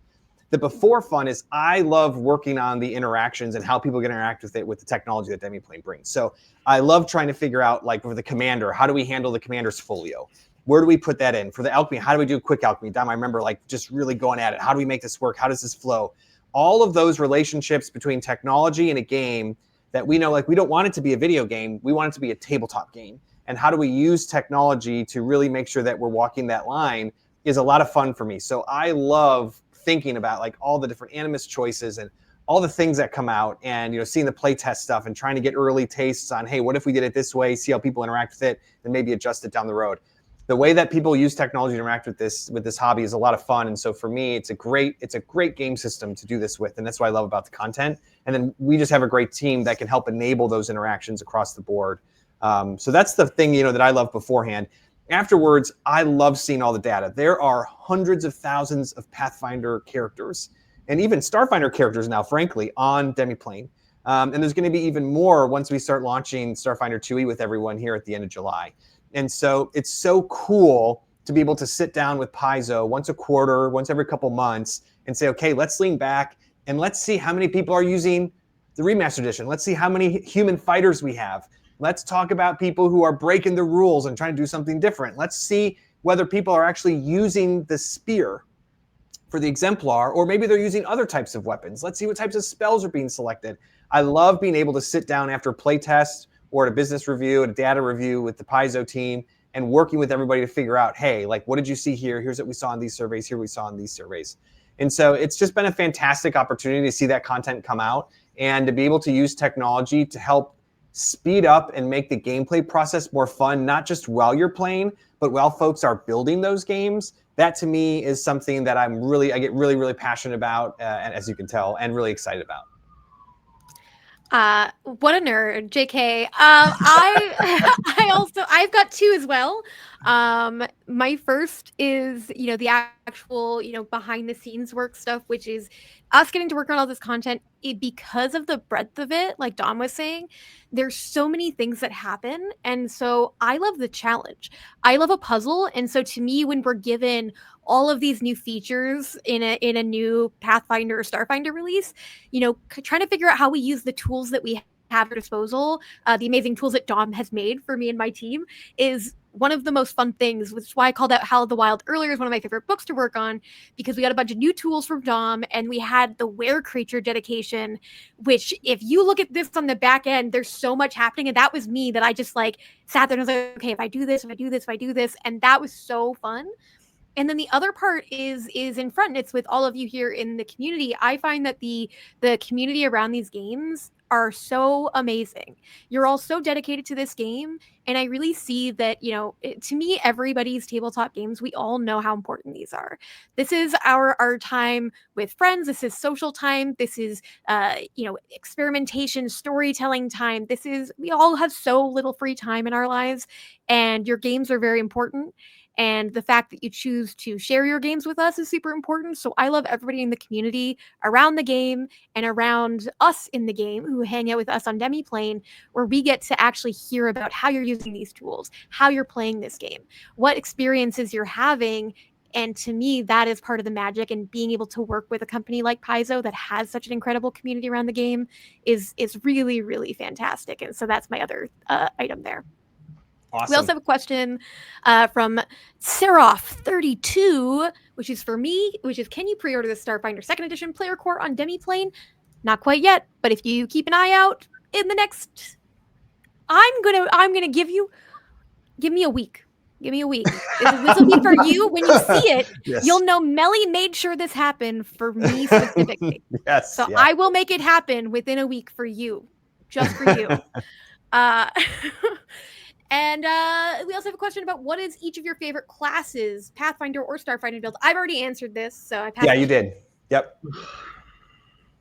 The before fun is I love working on the interactions and how people can interact with it with the technology that Demiplane brings. So I love trying to figure out, like for the commander, how do we handle the commander's folio? Where do we put that in? For the alchemy, how do we do quick alchemy? Dom, I remember like just really going at it. How do we make this work? How does this flow? All of those relationships between technology and a game that we know, like we don't want it to be a video game. We want it to be a tabletop game. And how do we use technology to really make sure that we're walking that line is a lot of fun for me. So I love thinking about like all the different animus choices and all the things that come out and, seeing the playtest stuff and trying to get early tastes on, hey, what if we did it this way, see how people interact with it, and maybe adjust it down the road. The way that people use technology to interact with this hobby is a lot of fun. And so for me, it's a great game system to do this with. And that's what I love about the content. And then we just have a great team that can help enable those interactions across the board. So that's the thing, that I love beforehand. Afterwards, I love seeing all the data. There are hundreds of thousands of Pathfinder characters and even Starfinder characters now, frankly, on Demiplane. And there's going to be even more once we start launching Starfinder 2e with everyone here at the end of July. And so it's so cool to be able to sit down with Paizo once a quarter, once every couple months, and say, okay, let's lean back and let's see how many people are using the Remastered Edition. Let's see how many human fighters we have. Let's talk about people who are breaking the rules and trying to do something different. Let's see whether people are actually using the spear for the exemplar, or maybe they're using other types of weapons. Let's see what types of spells are being selected. I love being able to sit down after playtest or at a business review, at a data review with the Paizo team, and working with everybody to figure out, hey, like, what did you see here? Here's what we saw in these surveys. Here we saw in these surveys. And so it's just been a fantastic opportunity to see that content come out and to be able to use technology to help speed up and make the gameplay process more fun, not just while you're playing, but while folks are building those games. That to me is something that I get really, really passionate about, and as you can tell, and really excited about. What a nerd, JK. I've got two as well. My first is, the actual, behind the scenes work stuff, which is us getting to work on all this content because of the breadth of it. Like Dom was saying, there's so many things that happen. And so I love the challenge. I love a puzzle. And so to me, when we're given all of these new features in a new Pathfinder or Starfinder release, trying to figure out how we use the tools that we have at our disposal, the amazing tools that Dom has made for me and my team, is one of the most fun things, which is why I called out Hal of the Wild earlier as one of my favorite books to work on, because we got a bunch of new tools from Dom, and we had the were creature dedication, which if you look at this on the back end, there's so much happening. And that was me, that I just sat there and was like, okay, if I do this, and that was so fun. And then the other part is in front, and it's with all of you here in the community. I find that the community around these games are so amazing. You're all so dedicated to this game, and I really see that, to me, everybody's tabletop games, we all know how important these are. This is our time with friends. This is social time. This is experimentation, storytelling time. We all have so little free time in our lives, and your games are very important. And the fact that you choose to share your games with us is super important. So I love everybody in the community around the game and around us in the game who hang out with us on Demiplane, where we get to actually hear about how you're using these tools, how you're playing this game, what experiences you're having. And to me, that is part of the magic. And being able to work with a company like Paizo that has such an incredible community around the game is really, really fantastic. And so that's my other item there. Awesome. We also have a question from Seraph32, which is for me, which is, can you pre-order the Starfinder 2nd Edition Player Core on Demiplane? Not quite yet, but if you keep an eye out in the next, I'm gonna give me a week. Give me a week. This will be for you. When you see it, yes, you'll know Mellie made sure this happened for me specifically. Yes. So yeah, I will make it happen within a week for you, just for you. And we also have a question about, what is each of your favorite classes, Pathfinder or Starfinder build? I've already answered this, so I passed. Yeah, you did. Yep.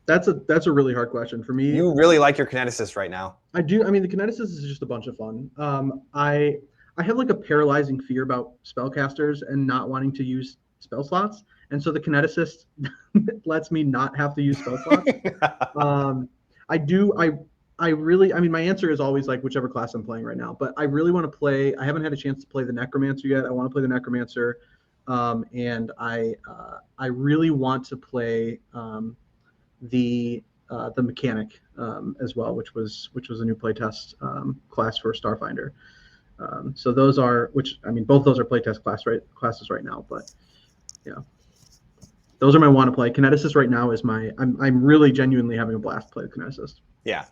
That's a really hard question for me. You really like your kineticist right now. I do. I mean, the kineticist is just a bunch of fun. I have like a paralyzing fear about spellcasters and not wanting to use spell slots, and so the kineticist lets me not have to use spell slots. My answer is always like whichever class I'm playing right now, but I really want to play. I haven't had a chance to play the Necromancer yet. I want to play the Necromancer, and I really want to play the Mechanic as well, which was a new playtest class for Starfinder. So those are, both those are playtest classes right now, but yeah, those are my want to play. Kineticist right now is I'm really genuinely having a blast to play the Kineticist. Yeah.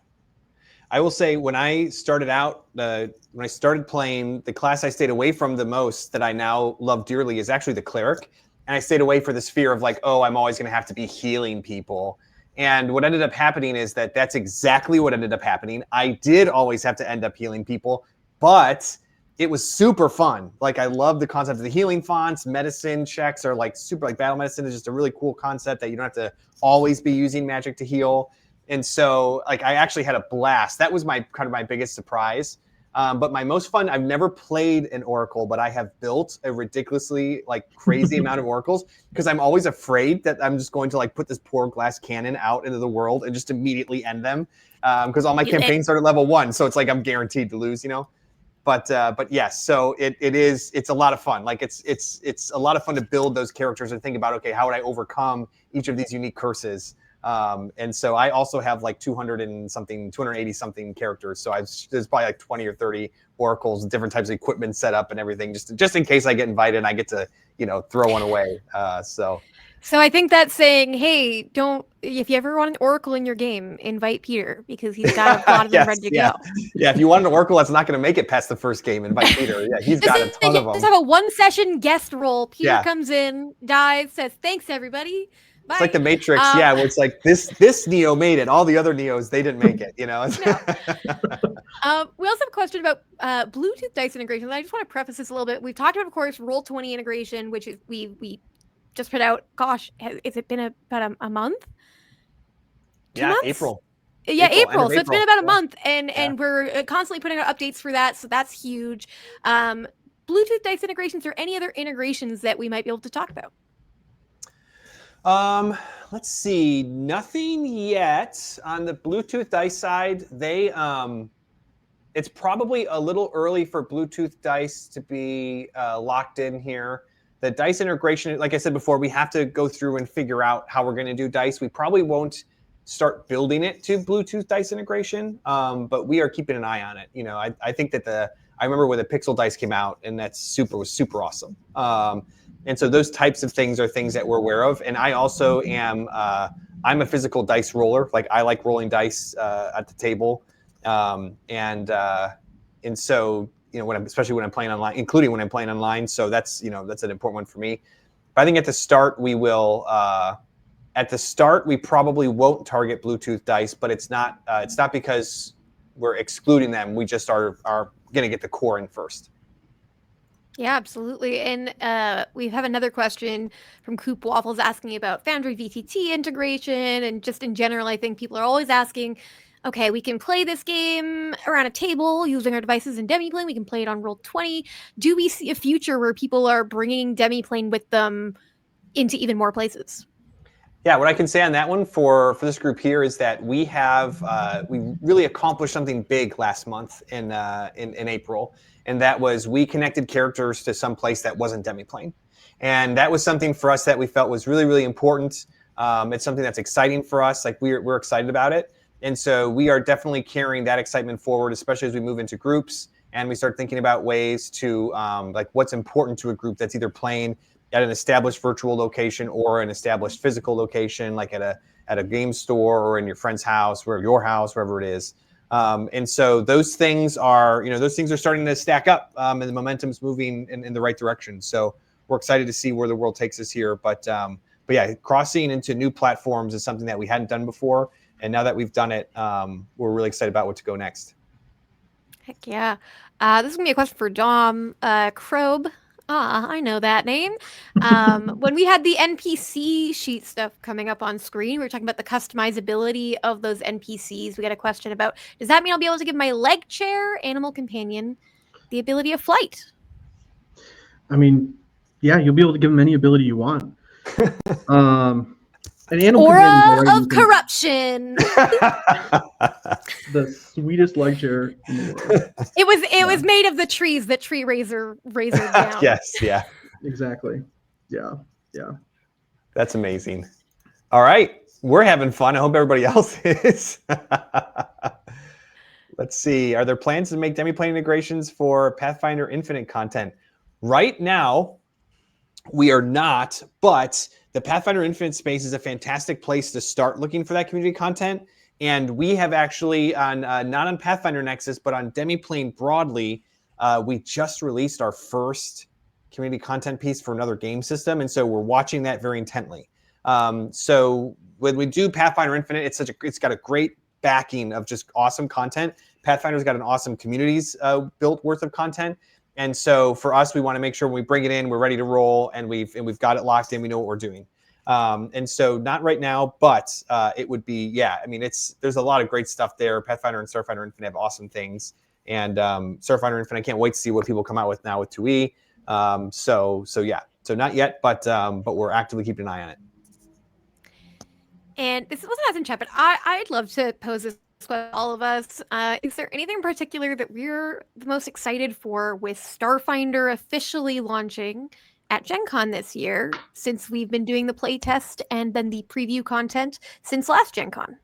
I will say, when I started out, when I started playing, the class I stayed away from the most that I now love dearly is actually the Cleric. And I stayed away for this fear of like, oh, I'm always going to have to be healing people. And what ended up happening is that's exactly what ended up happening. I did always have to end up healing people, but it was super fun. Like, I love the concept of the healing fonts. Medicine checks are like super, like battle medicine is just a really cool concept that you don't have to always be using magic to heal. And so, like, I actually had a blast. That was my biggest surprise. But my most fun, I've never played an Oracle, but I have built a ridiculously crazy amount of Oracles, because I'm always afraid that I'm just going to put this poor glass cannon out into the world and just immediately end them. Because all my campaigns start at level 1. So it's like I'm guaranteed to lose, But yes, so it's a lot of fun. It's a lot of fun to build those characters and think about, okay, how would I overcome each of these unique curses? And so I also have 280 something characters. So there's probably 20 or 30 oracles, different types of equipment set up and everything, just in case I get invited and I get to, throw one away. So So I think that's saying, hey, if you ever want an Oracle in your game, invite Peter because he's got a lot of them ready to go. Yeah, if you want an Oracle that's not going to make it past the first game, invite Peter. Yeah, he's got a ton of them. Just have a one-session guest role. Peter Yeah. comes in, dies, says, thanks, everybody. Bye. It's like the Matrix, where it's like this Neo made it. All the other Neos, they didn't make it, you know? No. We also have a question about Bluetooth dice integration. I just want to preface this a little bit. We've talked about, of course, Roll20 integration, which is we just put out. Gosh, has it been about a month? 2 months? April. Yeah, April. So it's been about a month, and we're constantly putting out updates for that. So that's huge. Bluetooth dice integrations or any other integrations that we might be able to talk about. Let's see. Nothing yet on the Bluetooth dice side. It's probably a little early for Bluetooth dice to be locked in here. The dice integration, like I said before, we have to go through and figure out how we're going to do dice. We probably won't start building it to Bluetooth dice integration, but we are keeping an eye on it. You know, I think that I remember when the Pixel dice came out, and was super awesome. And so those types of things are things that we're aware of. And I also am, I'm a physical dice roller. Like I like rolling dice at the table. And so, you know, especially when I'm playing online, including when I'm playing online. So that's, you know, that's an important one for me. But I think at the start we will, we probably won't target Bluetooth dice, but it's not because we're excluding them. We just are going to get the core in first. Yeah, absolutely. And we have another question from Coop Waffles asking about Foundry VTT integration. And just in general, I think people are always asking, okay, we can play this game around a table using our devices in Demiplane. We can play it on Roll20. Do we see a future where people are bringing Demiplane with them into even more places? Yeah, what I can say on that one for this group here is that we really accomplished something big last month in April, and that was we connected characters to some place that wasn't Demiplane, and that was something for us that we felt was really important. It's something that's exciting for us. Like we're excited about it, and so we are definitely carrying that excitement forward, especially as we move into groups and we start thinking about ways to like what's important to a group that's either playing at an established virtual location or an established physical location, like at a game store or in your friend's house, or your house, wherever it is. And so those things are starting to stack up, and the momentum's moving in the right direction. So we're excited to see where the world takes us here. But yeah, crossing into new platforms is something that we hadn't done before. And now that we've done it, we're really excited about what to go next. Heck yeah. This is going to be a question for Dom Krobe. I know that name. When we had the NPC sheet stuff coming up on screen, we were talking about the customizability of those NPCs. We got a question about, does that mean I'll be able to give my leg chair animal companion the ability of flight? I mean, yeah, you'll be able to give them any ability you want. An animal Aura of corruption. The sweetest leg chair in the world. It was made of the trees that Tree Razor down. Yes, yeah. Exactly. Yeah. That's amazing. All right. We're having fun. I hope everybody else is. Let's see. Are there plans to make Demiplane integrations for Pathfinder Infinite content? Right now, we are not, but the Pathfinder Infinite space is a fantastic place to start looking for that community content. And we have actually, not on Pathfinder Nexus, but on Demiplane broadly, we just released our first community content piece for another game system. And so we're watching that very intently. So when we do Pathfinder Infinite, it's got a great backing of just awesome content. Pathfinder's got an awesome communities built worth of content. And so for us, we want to make sure when we bring it in, we're ready to roll, and we've got it locked in. We know what we're doing. And so not right now, but it would be, yeah. I mean, there's a lot of great stuff there. Pathfinder and Starfinder Infinite have awesome things, and Starfinder Infinite, I can't wait to see what people come out with now with 2E. So yeah. So not yet, but we're actively keeping an eye on it. And this wasn't asked in chat, but I'd love to pose this question to all of us. Is there anything in particular that we're the most excited for with Starfinder officially launching at Gen Con this year, since we've been doing the playtest and then the preview content since last Gen Con?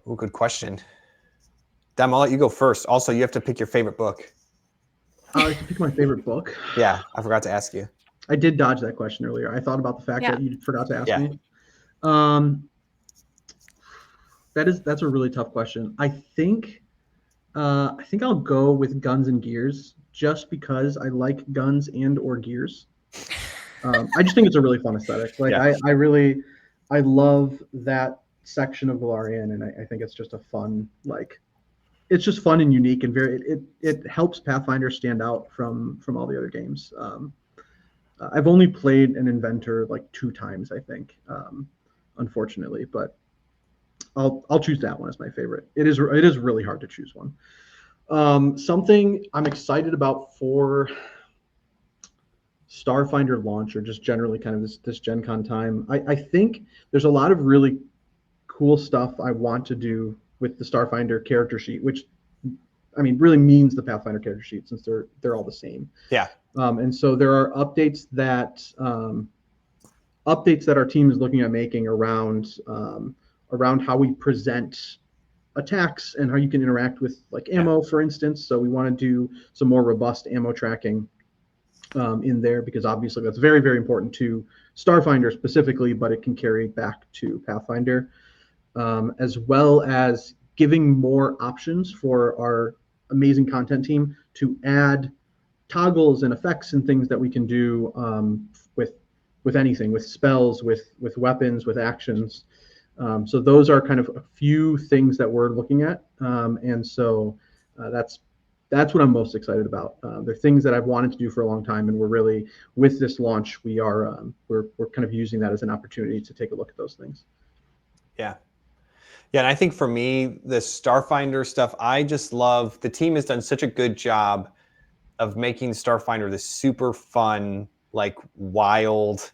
Oh, good question. Dem, I'll let you go first. Also, you have to pick your favorite book. I have to pick my favorite book. Yeah, I forgot to ask you. I did dodge that question earlier. I thought about the fact that you forgot to ask me. That's a really tough question. I think I'll go with Guns and Gears just because I like guns and or gears. I just think it's a really fun aesthetic. Like I love that section of Valarian, and I think it's just a fun, like, it's just fun and unique, and it helps Pathfinder stand out from all the other games. I've only played an Inventor like 2 times, I think, unfortunately, but I'll choose that one as my favorite. It is really hard to choose one. Something I'm excited about for Starfinder launch, or just generally kind of this Gen Con time, I think there's a lot of really cool stuff I want to do with the Starfinder character sheet, which I mean really means the Pathfinder character sheet, since they're all the same. Yeah. And so there are updates that our team is looking at making around how we present attacks and how you can interact with like ammo, for instance. So we want to do some more robust ammo tracking in there, because obviously that's very, very important to Starfinder specifically, but it can carry back to Pathfinder, as well as giving more options for our amazing content team to add toggles and effects and things that we can do with anything, with spells, with weapons, with actions. So those are kind of a few things that we're looking at, and so that's what I'm most excited about. They're things that I've wanted to do for a long time, and we're really, with this launch, we're kind of using that as an opportunity to take a look at those things. Yeah. Yeah, and I think for me, the Starfinder stuff, I just love, the team has done such a good job of making Starfinder this super fun, like wild,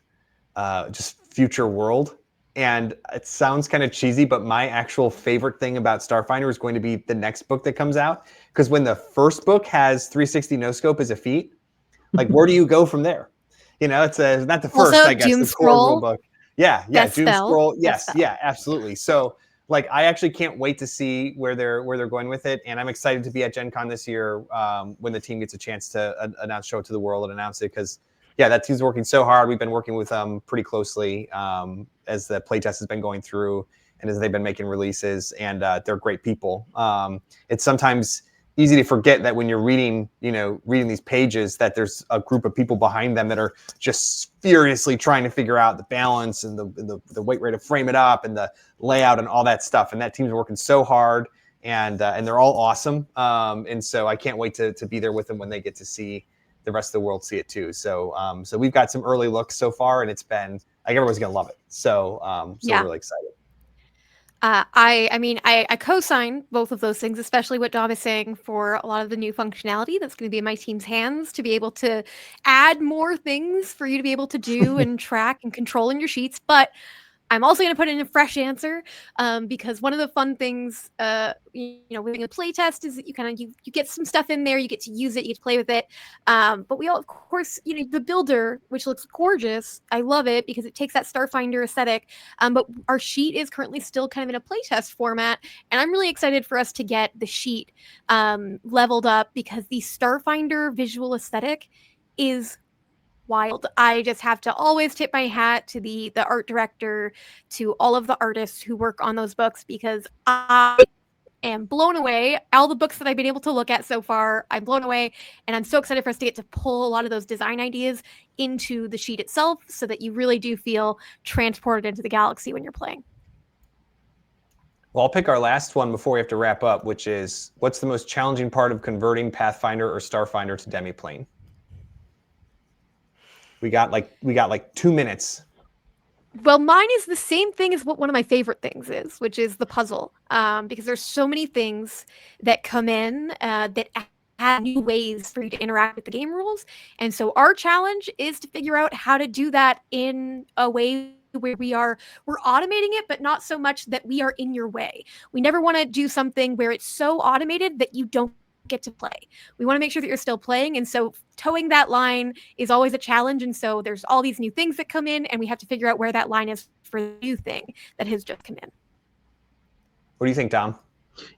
just future world. And it sounds kind of cheesy, but my actual favorite thing about Starfinder is going to be the next book that comes out. Because when the first book has 360 no scope as a feat, like where do you go from there? You know, it's not the first, also, I guess, Doom the Scroll, core rule book. Yeah, Doom spell. Scroll. Yes, yeah, absolutely. So like, I actually can't wait to see where they're going with it, and I'm excited to be at Gen Con this year when the team gets a chance to show it to the world and announce it, because yeah, that team's working so hard. We've been working with them pretty closely as the playtest has been going through and as they've been making releases, and they're great people. It's sometimes easy to forget that when you're reading these pages, that there's a group of people behind them that are just furiously trying to figure out the balance and the weight rate to frame it up and the layout and all that stuff. And that team's working so hard, and they're all awesome. And so I can't wait to be there with them when they get to see the rest of the world see it too. So so we've got some early looks so far, and it's been like everyone's gonna love it. So we're really excited. I co-sign both of those things, especially what Dom is saying for a lot of the new functionality that's going to be in my team's hands to be able to add more things for you to be able to do and track and control in your sheets. But I'm also going to put in a fresh answer because one of the fun things, with a play test is that you get some stuff in there, you get to use it, you get to play with it. But we all, of course, the builder, which looks gorgeous. I love it because it takes that Starfinder aesthetic. But our sheet is currently still kind of in a play test format, and I'm really excited for us to get the sheet leveled up, because the Starfinder visual aesthetic is wild. I just have to always tip my hat to the art director, to all of the artists who work on those books, because I am blown away. All the books that I've been able to look at so far, I'm blown away, and I'm so excited for us to get to pull a lot of those design ideas into the sheet itself, so that you really do feel transported into the galaxy when you're playing. Well, I'll pick our last one before we have to wrap up, which is, what's the most challenging part of converting Pathfinder or Starfinder to Demiplane? We got like 2 minutes. Well, mine is the same thing as what one of my favorite things is, which is the puzzle. Because there's so many things that come in that add new ways for you to interact with the game rules. And so our challenge is to figure out how to do that in a way where we're automating it, but not so much that we are in your way. We never want to do something where it's so automated that you don't get to play. We want to make sure that you're still playing, and so towing that line is always a challenge. And so there's all these new things that come in, and we have to figure out where that line is for the new thing that has just come in. What do you think, Dom?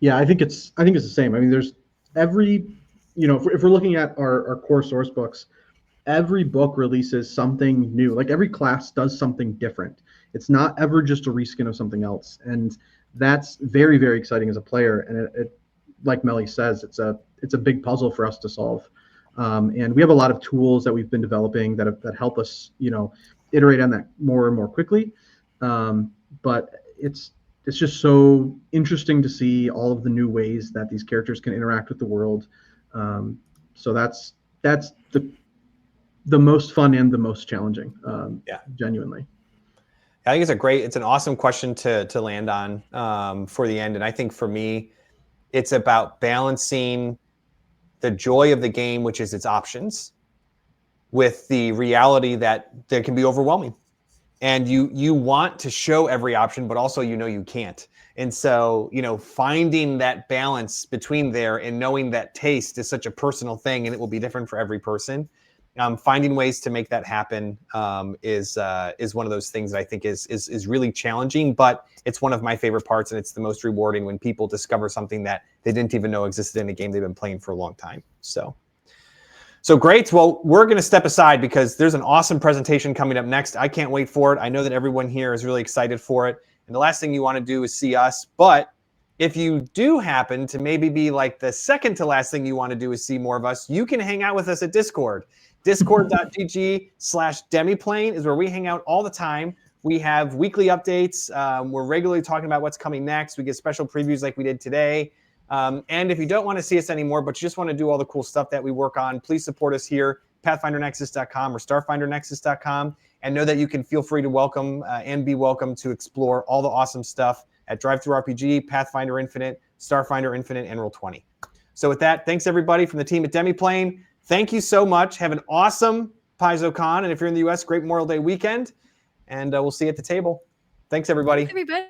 Yeah, I think it's the same. I mean, there's if we're looking at our core source books, every book releases something new. Like every class does something different. It's not ever just a reskin of something else, and that's very, very exciting as a player. And it like Mellie says, it's a big puzzle for us to solve. And we have a lot of tools that we've been developing that help us, iterate on that more and more quickly. But it's just so interesting to see all of the new ways that these characters can interact with the world. So that's the most fun and the most challenging. Genuinely. I think it's an awesome question to land on for the end. And I think for me, it's about balancing the joy of the game, which is its options, with the reality that they can be overwhelming. And you want to show every option, but also you can't. And so, finding that balance between there and knowing that taste is such a personal thing and it will be different for every person. Finding ways to make that happen is one of those things that I think is really challenging, but it's one of my favorite parts, and it's the most rewarding when people discover something that they didn't even know existed in a game they've been playing for a long time. So great. Well, we're going to step aside because there's an awesome presentation coming up next. I can't wait for it. I know that everyone here is really excited for it. And the last thing you want to do is see us. But if you do happen to maybe be like the second to last thing you want to do is see more of us, you can hang out with us at Discord. Discord.gg/Demiplane is where we hang out all the time. We have weekly updates. We're regularly talking about what's coming next. We get special previews like we did today. And if you don't want to see us anymore, but you just want to do all the cool stuff that we work on, please support us here, PathfinderNexus.com or StarfinderNexus.com, and know that you can feel free to welcome and be welcome to explore all the awesome stuff at DriveThruRPG, Pathfinder Infinite, Starfinder Infinite, and Roll20. So with that, thanks everybody from the team at Demiplane. Thank you so much. Have an awesome PaizoCon, and if you're in the U.S., great Memorial Day weekend, and we'll see you at the table. Thanks, everybody. Everybody.